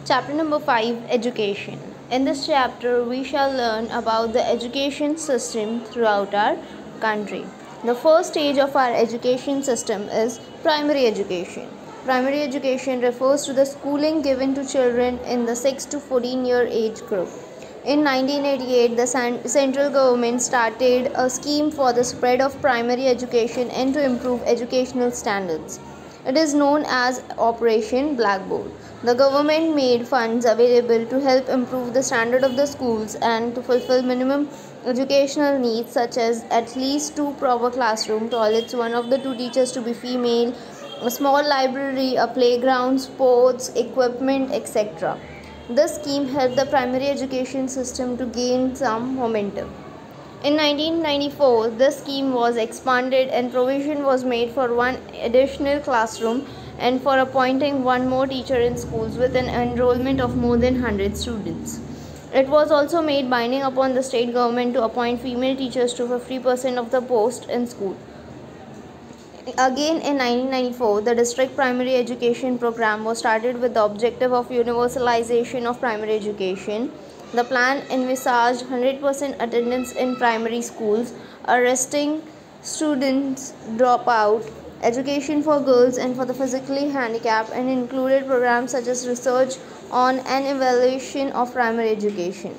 Chapter number 5, Education. In this chapter, we shall learn about the education system throughout our country. The first stage of our education system is primary education. Primary education refers to the schooling given to children in the 6 to 14-year age group. In 1988, the central government started a scheme for the spread of primary education and to improve educational standards. It is known as Operation Blackboard. The government made funds available to help improve the standard of the schools and to fulfill minimum educational needs such as at least 2 proper classroom toilets, one of the 2 teachers to be female, a small library, a playground, sports, equipment, etc. This scheme helped the primary education system to gain some momentum. In 1994, this scheme was expanded and provision was made for 1 additional classroom and for appointing 1 more teacher in schools with an enrollment of more than 100 students. It was also made binding upon the state government to appoint female teachers to 50% of the post in school. Again in 1994, the district primary education program was started with the objective of universalization of primary education. The plan envisaged 100% attendance in primary schools, arresting students dropout, education for girls and for the physically handicapped, and included programs such as research on and evaluation of primary education.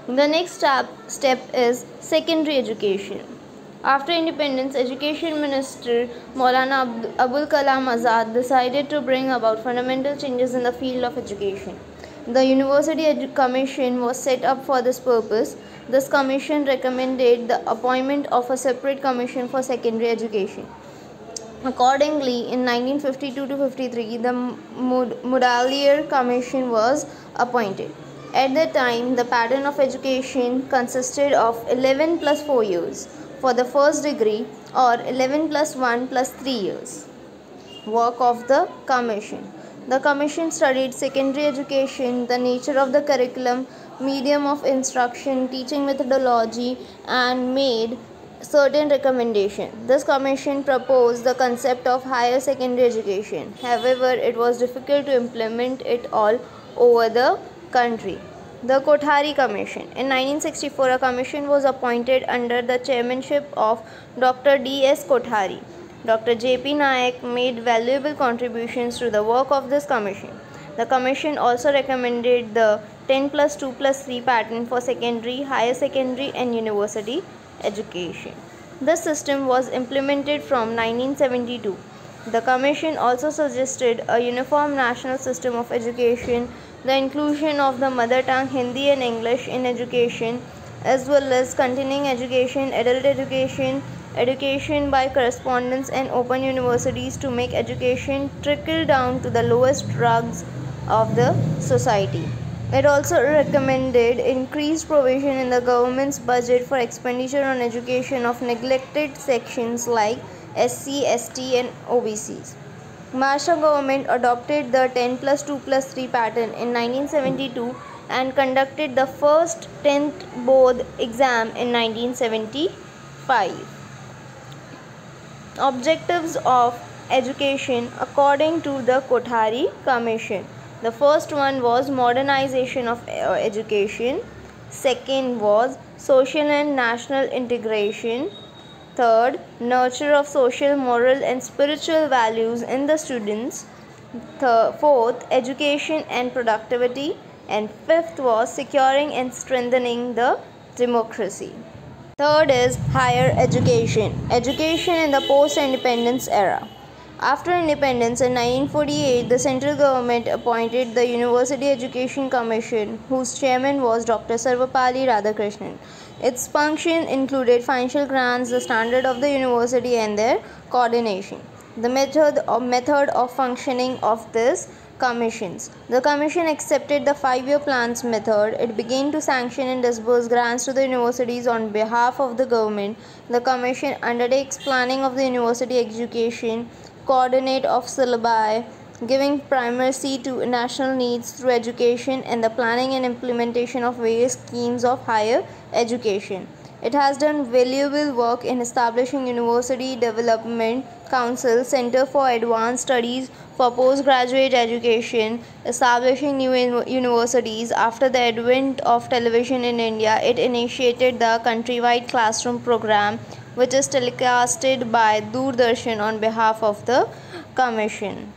The next step is secondary education. After independence, Education Minister Maulana Abul Kalam Azad decided to bring about fundamental changes in the field of education. The University Commission was set up for this purpose. This commission recommended the appointment of a separate commission for secondary education. Accordingly, in 1952 to 53, the Mudaliar Commission was appointed. At that time, the pattern of education consisted of 11 plus 4 years for the first degree or 11 plus 1 plus 3 years. Work of the Commission. The Commission studied secondary education, the nature of the curriculum, medium of instruction, teaching methodology, and made certain recommendations. This Commission proposed the concept of higher secondary education. However, it was difficult to implement it all over the country. The Kothari Commission. In 1964, a commission was appointed under the chairmanship of Dr. D.S. Kothari. Dr. J.P. Nayak made valuable contributions to the work of this commission. The commission also recommended the 10 plus 2 plus 3 pattern for secondary, higher secondary and university education. This system was implemented from 1972. The commission also suggested a uniform national system of education, the inclusion of the mother tongue Hindi and English in education, as well as continuing education, adult education, education by correspondence and open universities to make education trickle down to the lowest rungs of the society. It also recommended increased provision in the government's budget for expenditure on education of neglected sections like SC, ST and OBCs. Maharashtra government adopted the 10 plus 2 plus 3 pattern in 1972 and conducted the first 10th board exam in 1975. Objectives of education according to the Kothari Commission. The first one was modernization of education. Second was social and national integration. Third, nurture of social, moral and spiritual values in the students. Fourth, education and productivity. And fifth was securing and strengthening the democracy. Third is higher education. Education in the post-independence era. After independence in 1948, the central government appointed the University Education Commission, whose chairman was Dr. Sarvapalli Radhakrishnan. Its function included financial grants, the standard of the university and their coordination. The method of functioning of this commissions. The commission accepted the 5-year plans method. It began to sanction and disburse grants to the universities on behalf of the government. The commission undertakes planning of the university education, coordinate of syllabi, giving primacy to national needs through education and the planning and implementation of various schemes of higher education. It has done valuable work in establishing University Development Council, Center for Advanced Studies for Postgraduate Education, establishing new universities. After the advent of television in India, it initiated the countrywide classroom program, which is telecasted by Doordarshan on behalf of the Commission.